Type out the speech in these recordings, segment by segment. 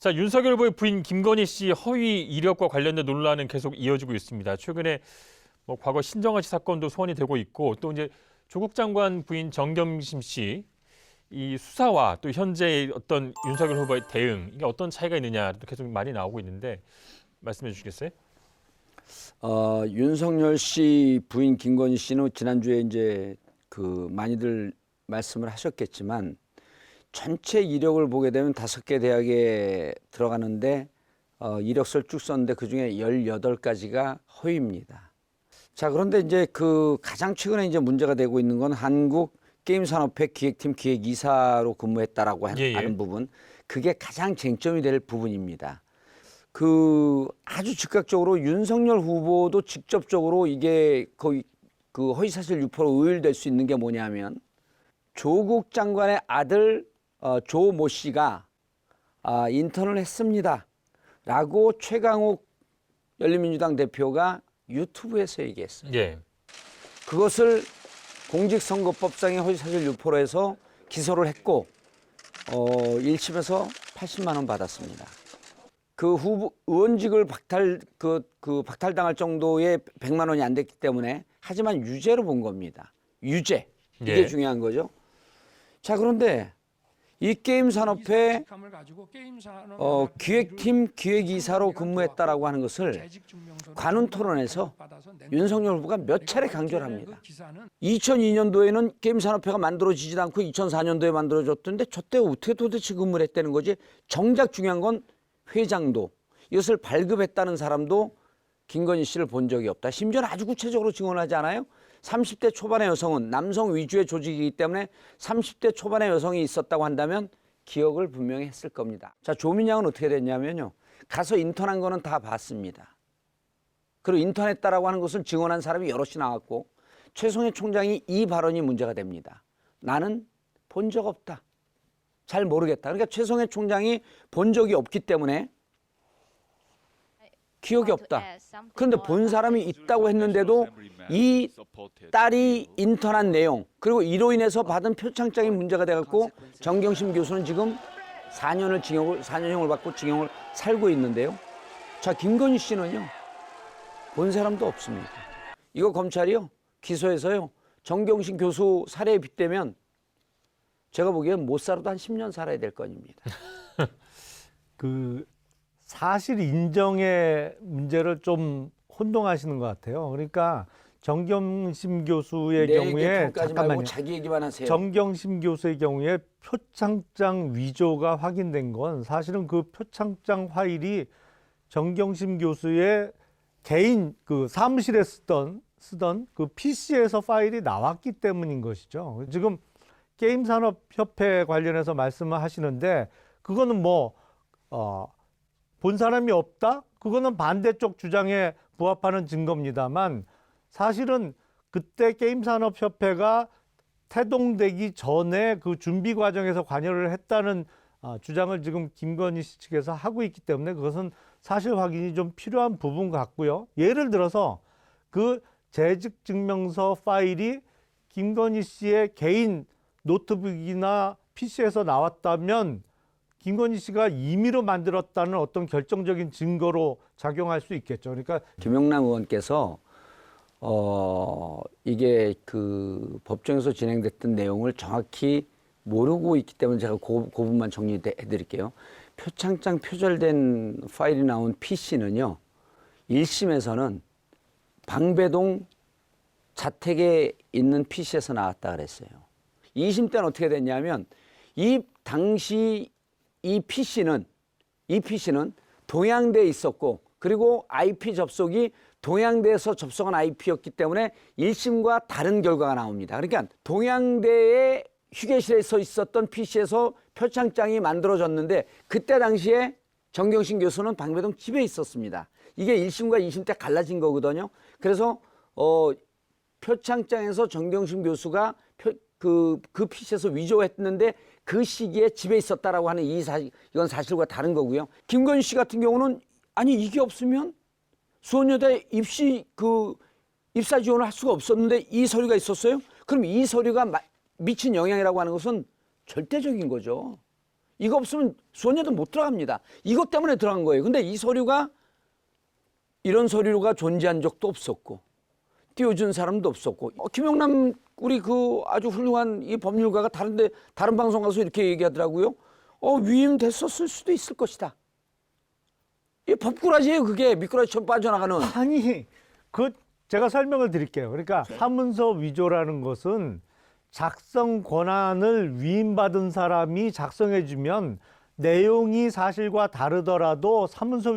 자, 윤석열 후보의 부인 김건희 씨 허위 이력과 관련된 논란은 계속 이어지고 있습니다. 최근에 과거 신정아 씨 사건도 소환이 되고 있고 또 이제 조국 장관 부인 정경심 씨 이 수사와 또 현재 어떤 윤석열 후보의 대응 이게 어떤 차이가 있느냐 또 계속 많이 나오고 있는데 말씀해 주시겠어요? 윤석열 씨 부인 김건희 씨는 지난주에 이제 많이들 말씀을 하셨겠지만 전체 이력을 보게 되면 5개 대학에 들어가는데 이력서를 쭉 썼는데 그중에 18가지가 허위입니다. 자, 그런데 이제 가장 최근에 이제 문제가 되고 있는 건 한국게임산업회 기획팀 기획이사로 근무했다라고 하는 부분, 그게 가장 쟁점이 될 부분입니다. 아주 즉각적으로 윤석열 후보도 직접적으로 이게 거의 허위사실 유포로 의율될 수 있는 게 뭐냐면 조국 장관의 아들 조 모 씨가 인턴을 했습니다 라고 최강욱 열린민주당 대표가 유튜브에서 얘기했어요. 예. 그것을 공직선거법상의 허위사실 유포로 해서 기소를 했고 1심에서 80만 원 받았습니다. 후보 의원직을 박탈당할 정도의 100만 원이 안 됐기 때문에 하지만 유죄로 본 겁니다. 유죄. 이게 예. 중요한 거죠. 자, 그런데 이 게임산업회 기획팀 기획이사로 근무했다라고 하는 것을 관훈 토론에서 윤석열 후보가 몇 차례 강조를 합니다. 2002년도에는 게임산업회가 만들어지지도 않고 2004년도에 만들어졌던데 저때 어떻게 도대체 근무를 했다는 거지. 정작 중요한 건 회장도 이것을 발급했다는 사람도 김건희 씨를 본 적이 없다. 심지어는 아주 구체적으로 증언하지 않아요? 30대 초반의 여성은 남성 위주의 조직이기 때문에 30대 초반의 여성이 있었다고 한다면 기억을 분명히 했을 겁니다. 자, 조민양은 어떻게 됐냐면요. 가서 인턴한 거는 다 봤습니다. 그리고 인턴했다라고 하는 것을 증언한 사람이 여럿이 나왔고 최성해 총장이 이 발언이 문제가 됩니다. 나는 본 적 없다. 잘 모르겠다. 그러니까 최성해 총장이 본 적이 없기 때문에 기억이 없다. 그런데 본 사람이 있다고 했는데도 이 딸이 인턴한 내용 그리고 이로 인해서 받은 표창장이 문제가 돼갖고 정경심 교수는 지금 4년형을 받고 징역을 살고 있는데요. 자, 김건희 씨는요. 본 사람도 없습니다. 이거 검찰이요. 기소해서요. 정경심 교수 살해에 빗대면 제가 보기엔 못 살아도 한 10년 살아야 될 건입니다. 사실 인정의 문제를 좀 혼동하시는 것 같아요. 그러니까 정경심 교수의 경우에 잠깐만요. 자기 얘기만 하세요. 정경심 교수의 경우에 표창장 위조가 확인된 건 사실은 그 표창장 파일이 정경심 교수의 개인 사무실에 쓰던 그 PC에서 파일이 나왔기 때문인 것이죠. 지금 게임산업협회 관련해서 말씀을 하시는데 그거는 본 사람이 없다? 그거는 반대쪽 주장에 부합하는 증거입니다만 사실은 그때 게임산업협회가 태동되기 전에 그 준비 과정에서 관여를 했다는 주장을 지금 김건희 씨 측에서 하고 있기 때문에 그것은 사실 확인이 좀 필요한 부분 같고요. 예를 들어서 그 재직증명서 파일이 김건희 씨의 개인 노트북이나 PC에서 나왔다면 김건희 씨가 임의로 만들었다는 어떤 결정적인 증거로 작용할 수 있겠죠. 그러니까 김영남 의원께서 이게 법정에서 진행됐던 내용을 정확히 모르고 있기 때문에 제가 그 부분만 정리해 드릴게요. 표창장 표절된 파일이 나온 PC는요. 1심에서는 방배동 자택에 있는 PC에서 나왔다 그랬어요. 2심 때는 어떻게 됐냐면 당시 이 PC는 동양대에 있었고 그리고 IP 접속이 동양대에서 접속한 IP였기 때문에 1심과 다른 결과가 나옵니다. 그러니까 동양대의 휴게실에서 있었던 PC에서 표창장이 만들어졌는데 그때 당시에 정경심 교수는 방배동 집에 있었습니다. 이게 1심과 2심 때 갈라진 거거든요. 그래서 표창장에서 정경심 교수가 그 PC에서 위조했는데 그 시기에 집에 있었다라고 하는 이건 사실과 다른 거고요. 김건희 씨 같은 경우는 아니 이게 없으면 수원여대 입사 지원을 할 수가 없었는데 이 서류가 있었어요? 그럼 이 서류가 미친 영향이라고 하는 것은 절대적인 거죠. 이거 없으면 수원여대 못 들어갑니다. 이것 때문에 들어간 거예요. 근데 이 서류가 이런 서류가 존재한 적도 없었고 띄워준 사람도 없었고 김영남 우리 그 아주 훌륭한 이 법률가가 다른 방송 가서 이렇게 얘기하더라고요. 위임됐었을 수도 있을 것이다. 이 법꾸라지예요. 그게 미꾸라지처럼 빠져나가는. 아니, 제가 설명을 드릴게요. 그러니까 사문서 위조라는 것은 작성 권한을 위임받은 사람이 작성해주면 내용이 사실과 다르더라도 사문서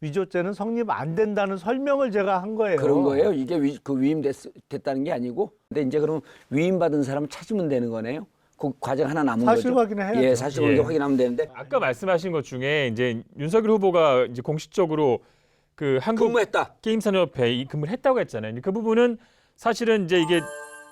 위조죄는 성립 안 된다는 설명을 제가 한 거예요. 그런 거예요. 이게 위임됐다는 게 아니고. 근데 이제 그럼 위임받은 사람 찾으면 되는 거네요. 그 과정 하나 남은 거죠. 사실 확인을 해야죠. 예, 사실 확인하면 되는데. 아까 말씀하신 것 중에 이제 윤석열 후보가 이제 공식적으로 그 한국 근무했다. 게임산업회에 근무를 했다고 했잖아요. 그 부분은 사실은 이제 이게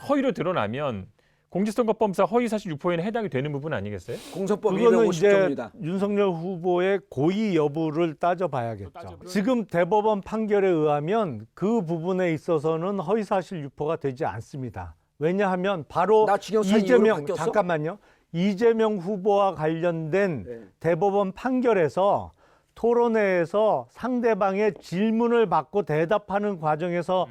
허위로 드러나면 공직선거법상 허위사실 유포에는 해당이 되는 부분 아니겠어요? 공소법 그거는 이제 250조입니다. 윤석열 후보의 고의 여부를 따져봐야겠죠. 지금 대법원 판결에 의하면 그 부분에 있어서는 허위사실 유포가 되지 않습니다. 왜냐하면 바로 나 징역상 이후로 이재명 바뀌었어? 잠깐만요. 이재명 후보와 관련된 네. 대법원 판결에서 토론회에서 상대방의 질문을 받고 대답하는 과정에서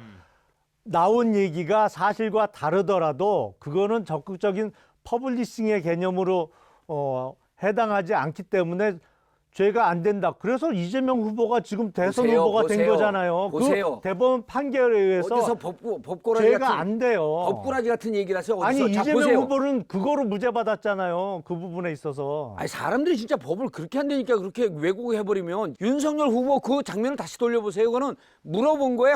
나온 얘기가 사실과 다르더라도 그거는 적극적인 퍼블리싱의 개념으로 해당하지 않기 때문에 죄가 안 된다. 그래서 이재명 후보가 지금 대선 보세요, 후보가 된 보세요. 거잖아요. 보세요. 그 대법원 판결에 의해서 어디서 법꾸라지 죄가 같은 안 돼요. 법꾸라지 같은 얘기를 하세요. 아니 어디서? 자, 이재명 보세요. 후보는 그거로 무죄 받았잖아요. 그 부분에 있어서. 아니 사람들이 진짜 법을 그렇게 한다니까 그렇게 왜곡해 버리면 윤석열 후보 그 장면을 다시 돌려보세요. 그거는 물어본 거에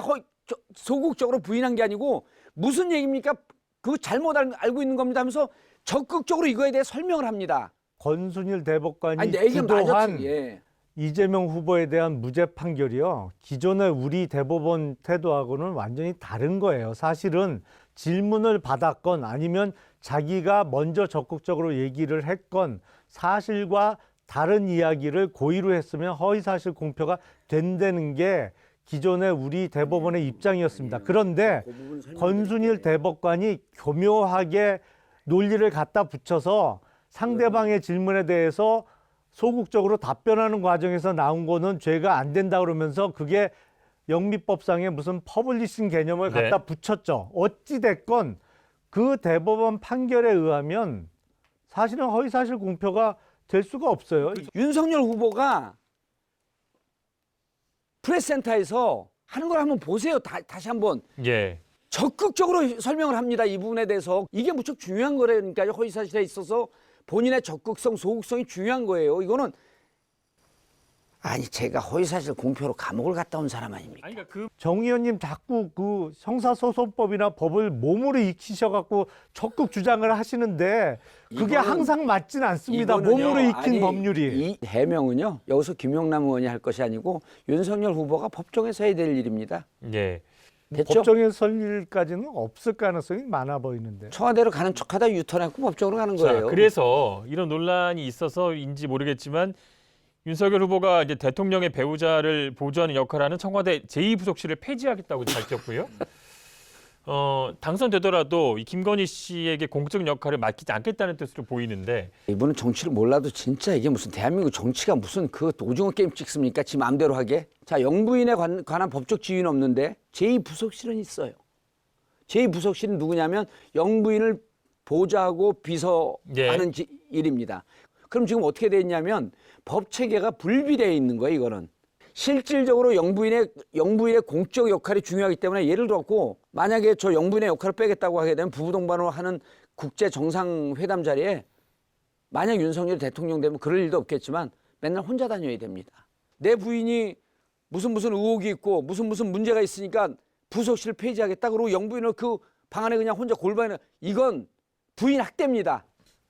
소극적으로 부인한 게 아니고 무슨 얘기입니까? 그 잘못 알고 있는 겁니다 하면서 적극적으로 이거에 대해 설명을 합니다. 권순일 대법관이 아니 내 얘기는 그동안 맞았지. 예. 이재명 후보에 대한 무죄 판결이요. 기존의 우리 대법원 태도하고는 완전히 다른 거예요. 사실은 질문을 받았건 아니면 자기가 먼저 적극적으로 얘기를 했건 사실과 다른 이야기를 고의로 했으면 허위사실 공표가 된다는 게 기존의 우리 대법원의 입장이었습니다. 그런데 권순일 대법관이 교묘하게 논리를 갖다 붙여서 상대방의 질문에 대해서 소극적으로 답변하는 과정에서 나온 거는 죄가 안 된다 그러면서 그게 영미법상의 무슨 퍼블리싱 개념을 갖다 붙였죠. 어찌 됐건 그 대법원 판결에 의하면 사실은 허위사실 공표가 될 수가 없어요. 윤석열 후보가 프레스센터에서 하는 걸 한번 보세요. 다시 한번 예. 적극적으로 설명을 합니다. 이 부분에 대해서 이게 무척 중요한 거라니까요. 허위사실에 있어서 본인의 적극성, 소극성이 중요한 거예요. 이거는 아니 제가 허위사실 공표로 감옥을 갔다 온 사람 아닙니까? 아니 그러니까 정 의원님 자꾸 그 형사소송법이나 법을 몸으로 익히셔갖고 적극 주장을 하시는데 그게 항상 맞진 않습니다. 이거는요, 몸으로 익힌 아니, 법률이. 이 해명은요. 여기서 김용남 의원이 할 것이 아니고 윤석열 후보가 법정에서 해야 될 일입니다. 예. 됐죠? 법정에 설 일까지는 없을 가능성이 많아 보이는데. 청와대로 가는 척하다 유턴했고 법정으로 가는 자, 거예요. 그래서 이런 논란이 있어서인지 모르겠지만 윤석열 후보가 이제 대통령의 배우자를 보좌하는 역할을 하는 청와대 제2부속실을 폐지하겠다고 밝혔고요. 당선되더라도 이 김건희 씨에게 공적 역할을 맡기지 않겠다는 뜻으로 보이는데 이분은 정치를 몰라도 진짜 이게 무슨 대한민국 정치가 무슨 그 오징어 게임 찍습니까? 지 마음대로 하게. 자, 영부인에 관한 법적 지위는 없는데 제2부속실은 있어요. 제2부속실은 누구냐면 영부인을 보좌하고 비서하는 일입니다. 그럼 지금 어떻게 돼 있냐면 법 체계가 불비되어 있는 거예요. 이거는. 실질적으로 영부인의 공적 역할이 중요하기 때문에 예를 들었고 만약에 저 영부인의 역할을 빼겠다고 하게 되면 부부동반으로 하는 국제 정상회담 자리에 만약 윤석열이 대통령 되면 그럴 일도 없겠지만 맨날 혼자 다녀야 됩니다. 내 부인이 무슨 의혹이 있고 무슨 문제가 있으니까 부속실 폐지하겠다 그러고 영부인을 그 방 안에 그냥 혼자 골반에 이건 부인 학대입니다.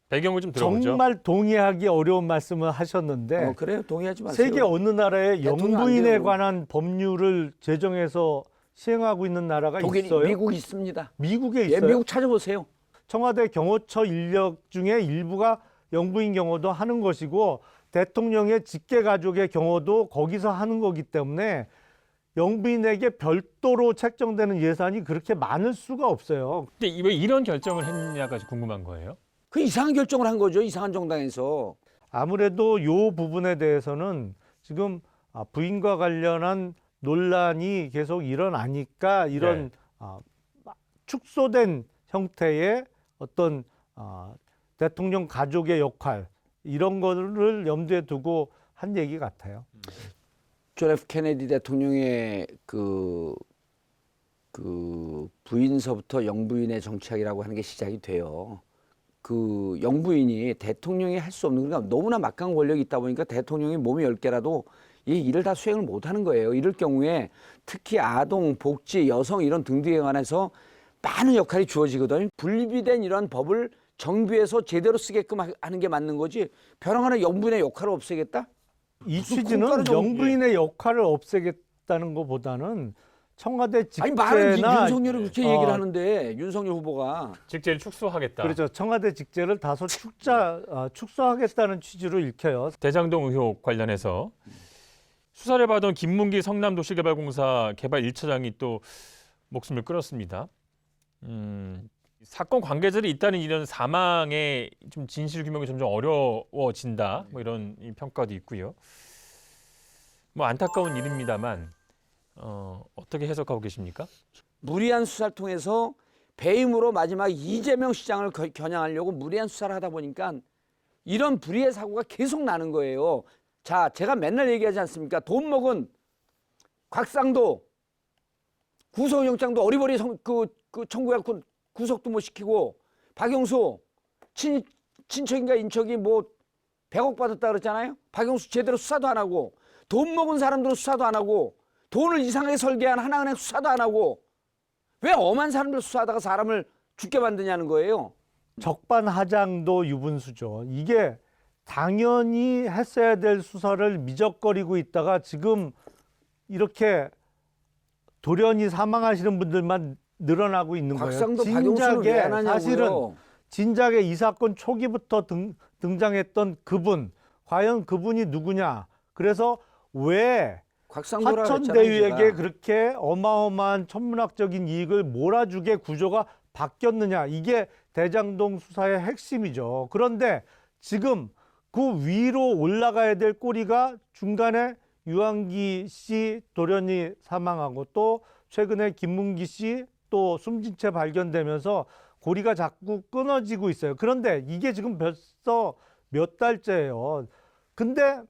배경을 좀 들어보죠. 정말 동의하기 어려운 말씀을 하셨는데 그래요? 동의하지 마세요. 세계 어느 나라에 대통령 안 영부인에 돼요. 관한 법률을 제정해서 시행하고 있는 나라가 독일, 있어요? 미국이 있습니다. 미국에 예, 있어요? 미국 찾아보세요. 청와대 경호처 인력 중에 일부가 영부인 경호도 하는 것이고 대통령의 직계 가족의 경호도 거기서 하는 거기 때문에 영부인에게 별도로 책정되는 예산이 그렇게 많을 수가 없어요. 근데 왜 이런 결정을 했냐가 궁금한 거예요. 그 이상한 결정을 한 거죠. 이상한 정당에서. 아무래도 이 부분에 대해서는 지금 부인과 관련한 논란이 계속 일어나니까 이런 축소된 형태의 어떤 대통령 가족의 역할 이런 거를 염두에 두고 한 얘기 같아요. 존 F 케네디 대통령의 그 부인서부터 영부인의 정치학이라고 하는 게 시작이 돼요. 그 영부인이 대통령이 할 수 없는, 그러니까 너무나 막강한 권력이 있다 보니까 대통령이 몸이 10개라도 이 일을 다 수행을 못 하는 거예요. 이럴 경우에 특히 아동, 복지, 여성 이런 등등에 관해서 많은 역할이 주어지거든요. 분리된 이러한 법을 정비해서 제대로 쓰게끔 하는 게 맞는 거지. 벼랑하는 영부인의 역할을 없애겠다? 이 무슨 취지는 콩가루 정도- 영부인의 역할을 없애겠다는 것보다는 청와대 아니 말은 직제나 윤석열이 그렇게 얘기를 하는데 윤석열 후보가 직제를 축소하겠다. 그렇죠. 청와대 직제를 다소 축소하겠다는 취지로 읽혀요. 대장동 의혹 관련해서 수사를 받은 김문기 성남도시개발공사 개발 1차장이 또 목숨을 끊었습니다. 사건 관계자들이 있다는 이런 사망의 좀 진실 규명이 점점 어려워진다. 뭐 이런 이 평가도 있고요. 뭐 안타까운 일입니다만 어떻게 해석하고 계십니까? 무리한 수사를 통해서 배임으로 마지막 이재명 시장을 겨냥하려고 무리한 수사를 하다 보니까 이런 불의의 사고가 계속 나는 거예요. 자, 제가 맨날 얘기하지 않습니까? 돈 먹은 곽상도 구속영장도 어리버리 청구해갖고 구속도 못 시키고 박영수 친척인가 인척이 뭐 100억 받았다 그랬잖아요. 박영수 제대로 수사도 안 하고 돈 먹은 사람들은 수사도 안 하고 돈을 이상하게 설계한 하나은행 수사도 안 하고 왜 엄한 사람들 수사하다가 사람을 죽게 만드냐는 거예요. 적반하장도 유분수죠. 이게 당연히 했어야 될 수사를 미적거리고 있다가 지금 이렇게 돌연히 사망하시는 분들만 늘어나고 있는 거예요. 곽상도 박영수는 왜 안 하냐고요. 사실은 진작에 이 사건 초기부터 등장했던 그분, 과연 그분이 누구냐. 그래서 왜 곽상도라 화천대유에게 그랬잖아요, 그렇게 어마어마한 천문학적인 이익을 몰아주게 구조가 바뀌었느냐. 이게 대장동 수사의 핵심이죠. 그런데 지금 그 위로 올라가야 될 꼬리가 중간에 유한기 씨 돌연히 사망하고 또 최근에 김문기 씨 또 숨진 채 발견되면서 고리가 자꾸 끊어지고 있어요. 그런데 이게 지금 벌써 몇 달째예요. 근데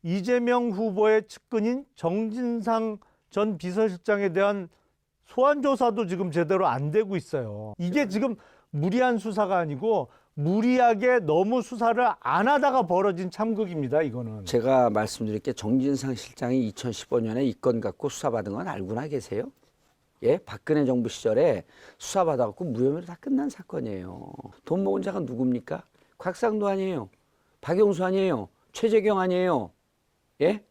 이재명 후보의 측근인 정진상 전 비서실장에 대한 소환 조사도 지금 제대로 안 되고 있어요. 이게 지금 무리한 수사가 아니고 무리하게 너무 수사를 안 하다가 벌어진 참극입니다. 이거는. 제가 말씀드릴게 정진상 실장이 2015년에 이 건 갖고 수사받은 건 알고나 계세요? 예, 박근혜 정부 시절에 수사받아갖고 무혐의로 다 끝난 사건이에요. 돈 먹은 자가 누굽니까? 곽상도 아니에요. 박영수 아니에요. 최재경 아니에요. 예?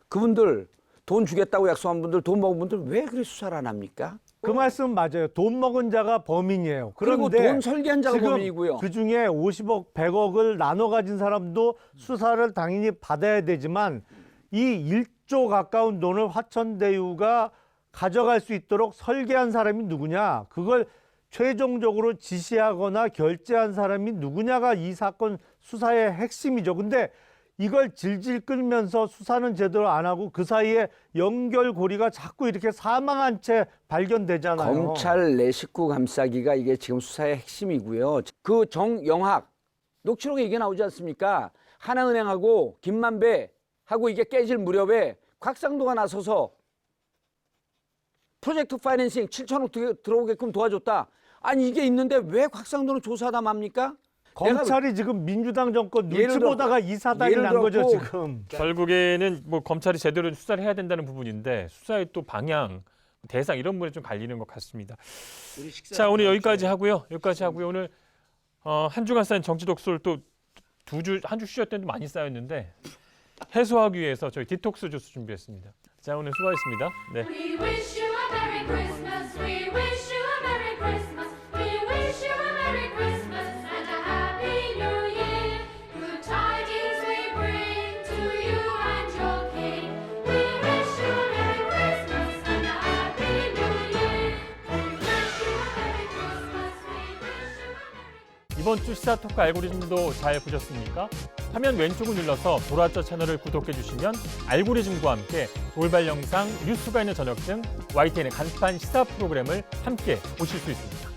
그분들 돈 주겠다고 약속한 분들, 돈 먹은 분들 왜 그래 수사를 안 합니까? 그 말씀 맞아요. 돈 먹은 자가 범인이에요. 그리고 그런데 돈 설계한 자가 지금 범인이고요. 그중에 50억, 100억을 나눠 가진 사람도 수사를 당연히 받아야 되지만 이 1조 가까운 돈을 화천대유가 가져갈 수 있도록 설계한 사람이 누구냐? 그걸 최종적으로 지시하거나 결재한 사람이 누구냐가 이 사건 수사의 핵심이죠. 근데 이걸 질질 끌면서 수사는 제대로 안 하고 그 사이에 연결고리가 자꾸 이렇게 사망한 채 발견되잖아요. 검찰 내 식구 감싸기가 이게 지금 수사의 핵심이고요. 그 정영학 녹취록에 이게 나오지 않습니까? 하나은행하고 김만배하고 이게 깨질 무렵에 곽상도가 나서서 프로젝트 파이낸싱 7천억 들어오게끔 도와줬다. 아니 이게 있는데 왜 곽상도는 조사하다 맙니까? 검찰이 지금 민주당 정권 눈치 예를 들어- 보다가 이 사단이 예를 난 거죠, 들었고 지금. 결국에는 뭐 검찰이 제대로 수사를 해야 된다는 부분인데 수사의 또 방향, 대상 이런 부분에 좀 갈리는 것 같습니다. 자, 오늘 여기까지 하고요. 오늘 한 주간 쌓인 정치 독설 또 한 주 쉬었더니 많이 쌓였는데 해소하기 위해서 저희 디톡스 주스 준비했습니다. 자, 오늘 수고하셨습니다. 네. We wish you a Merry Christmas. We wish you a Merry Christmas. We wish you a Merry Christmas and a Happy New Year. Good tidings we bring to you and your King. We wish you a Merry Christmas and a Happy New Year. We wish you a Merry Christmas. We wish you a Merry 이번 주 시사 토크 알고리즘도 잘 보셨습니까? 화면 왼쪽을 눌러서 돌아쩌 채널을 구독해 주시면 알고리즘과 함께 돌발 영상, 뉴스가 있는 저녁 등 YTN의 간판 시사 프로그램을 함께 보실 수 있습니다.